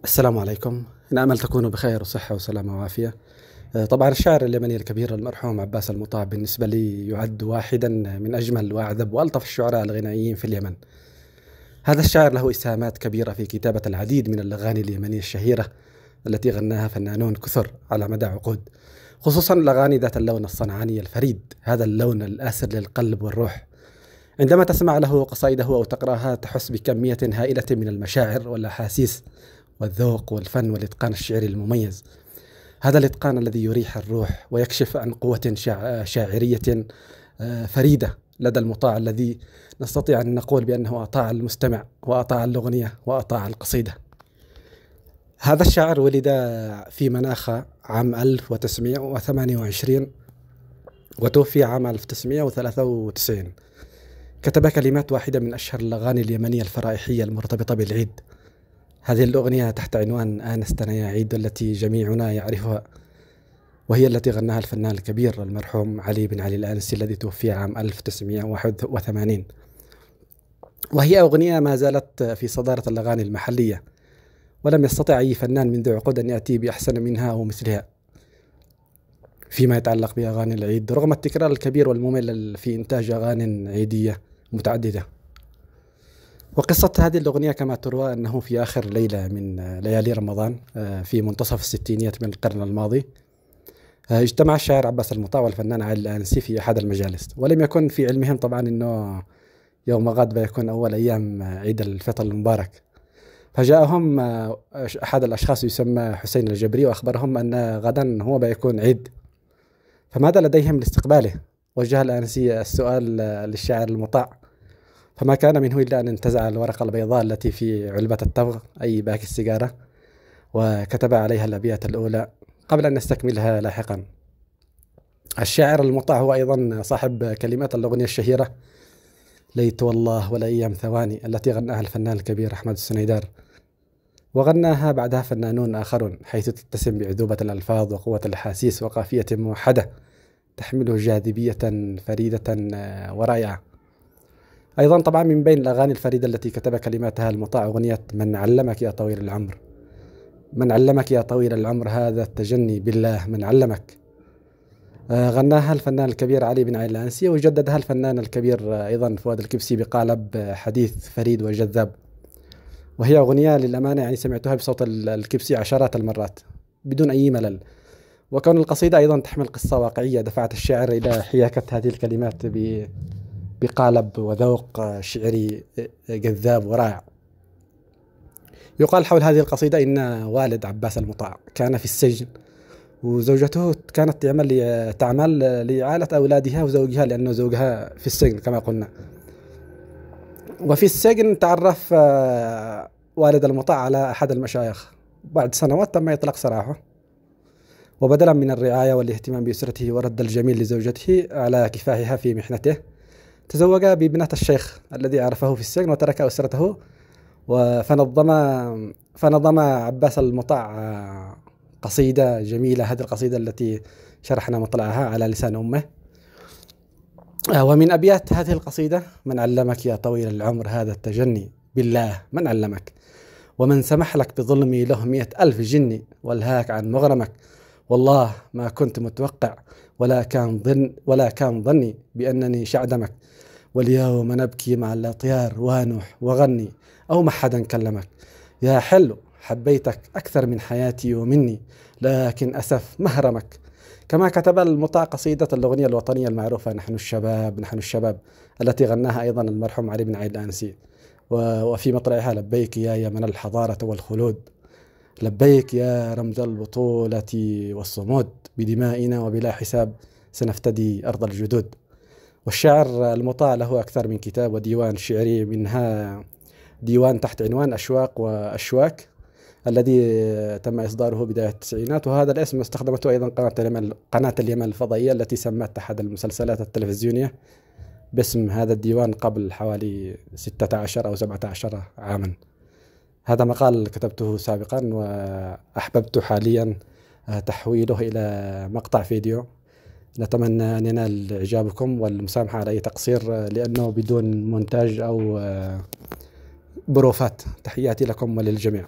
السلام عليكم. نأمل تكونوا بخير وصحة وسلامة وعافية. طبعا الشاعر اليمني الكبير المرحوم عباس المطاع بالنسبة لي يعد واحدا من أجمل وأعذب وألطف الشعراء الغنائيين في اليمن. هذا الشاعر له إسهامات كبيرة في كتابة العديد من الأغاني اليمنية الشهيرة التي غناها فنانون كثر على مدى عقود، خصوصا الأغاني ذات اللون الصنعاني الفريد، هذا اللون الآسر للقلب والروح. عندما تسمع له قصائده أو تقرأها تحس بكمية هائلة من المشاعر والأحاسيس والذوق والفن والإتقان الشعري المميز. هذا الإتقان الذي يريح الروح ويكشف عن قوة شاعرية فريدة لدى المطاع، الذي نستطيع أن نقول بأنه أطاع المستمع وأطاع الأغنية وأطاع القصيدة. هذا الشاعر ولد في مناخ عام 1928 وتوفي عام 1993. كتب كلمات واحدة من أشهر الأغاني اليمنية الفرائحية المرتبطة بالعيد. هذه الأغنية تحت عنوان آنستنا يا عيد، التي جميعنا يعرفها، وهي التي غناها الفنان الكبير المرحوم علي بن علي الآنسي الذي توفي عام 1981، وهي أغنية ما زالت في صدارة الأغاني المحلية، ولم يستطع أي فنان منذ عقود أن يأتي بأحسن منها أو مثلها فيما يتعلق بأغاني العيد، رغم التكرار الكبير والممل في إنتاج أغاني عيدية متعددة. وقصة هذه الأغنية كما تروى أنه في آخر ليلة من ليالي رمضان في منتصف الستينيات من القرن الماضي، اجتمع الشاعر عباس المطاع والفنان علي الآنسي في أحد المجالس، ولم يكن في علمهم طبعا أنه يوم غد بيكون أول أيام عيد الفطر المبارك. فجاءهم أحد الأشخاص يسمى حسين الجبري وأخبرهم أن غدا هو بيكون عيد، فماذا لديهم لاستقباله؟ وجه الآنسي السؤال للشاعر المطاع، فما كان منه إلا أن انتزع الورقة البيضاء التي في علبة التبغ أي باك السيجارة وكتب عليها الأبيات الأولى قبل أن نستكملها لاحقا. الشاعر المطاع هو أيضا صاحب كلمات الأغنية الشهيرة ليت والله ولا أيام ثواني، التي غناها الفنان الكبير أحمد السنيدار، وغناها بعدها فنانون آخرون، حيث تتسم بعذوبة الألفاظ وقوة الأحاسيس وقافية موحدة تحمله جاذبية فريدة ورائعة. أيضا طبعا من بين الأغاني الفريدة التي كتب كلماتها المطاع أغنية من علمك يا طويل العمر. من علمك يا طويل العمر هذا التجني بالله، من علمك. غناها الفنان الكبير علي بن علي الآنسي، وجددها الفنان الكبير أيضا فؤاد الكبسي بقالب حديث فريد وجذاب، وهي أغنية للأمانة يعني سمعتها بصوت الكبسي عشرات المرات بدون أي ملل. وكون القصيدة أيضا تحمل قصة واقعية دفعت الشاعر إلى حياكة هذه الكلمات بقالب وذوق شعري جذاب ورائع. يقال حول هذه القصيدة إن والد عباس المطاع كان في السجن، وزوجته كانت تعمل لإعالة أولادها وزوجها، لأنه زوجها في السجن كما قلنا. وفي السجن تعرف والد المطاع على أحد المشايخ، بعد سنوات تم إطلاق سراحه، وبدلا من الرعاية والاهتمام بأسرته ورد الجميل لزوجته على كفاحها في محنته، تزوج بابنة الشيخ الذي عرفه في السجن وترك أسرته. فنظم عباس المطاع قصيدة جميلة، هذه القصيدة التي شرحنا مطلعها على لسان أمه. ومن أبيات هذه القصيدة: من علمك يا طويل العمر هذا التجني بالله، من علمك؟ ومن سمح لك بظلمي له 100,000 جني، والهاك عن مغرمك والله ما كنت متوقع، ولا كان ظني بأنني شعدمك. واليوم نبكي مع الأطيار وانوح وغني، أو ما حدا كلمك. يا حلو حبيتك أكثر من حياتي ومني، لكن أسف مهرمك. كما كتب المطاع قصيدة الأغنية الوطنية المعروفة نحن الشباب نحن الشباب، التي غناها أيضا المرحوم علي بن علي الآنسي، وفي مطلعها: لبيك يا يمن الحضارة والخلود، لبيك يا رمز البطولة والصمود، بدمائنا وبلا حساب سنفتدي أرض الجدود. والشاعر المطاع له أكثر من كتاب وديوان شعري، منها ديوان تحت عنوان أشواق وأشواك الذي تم إصداره بداية التسعينات، وهذا الاسم استخدمته أيضا قناة اليمن الفضائية التي سمت أحد المسلسلات التلفزيونية باسم هذا الديوان قبل حوالي 16 أو 17 عاما. هذا مقال كتبته سابقا وأحببت حاليا تحويله إلى مقطع فيديو. نتمنى أن ينال إعجابكم والمسامحة على أي تقصير لأنه بدون مونتاج أو بروفات. تحياتي لكم وللجميع.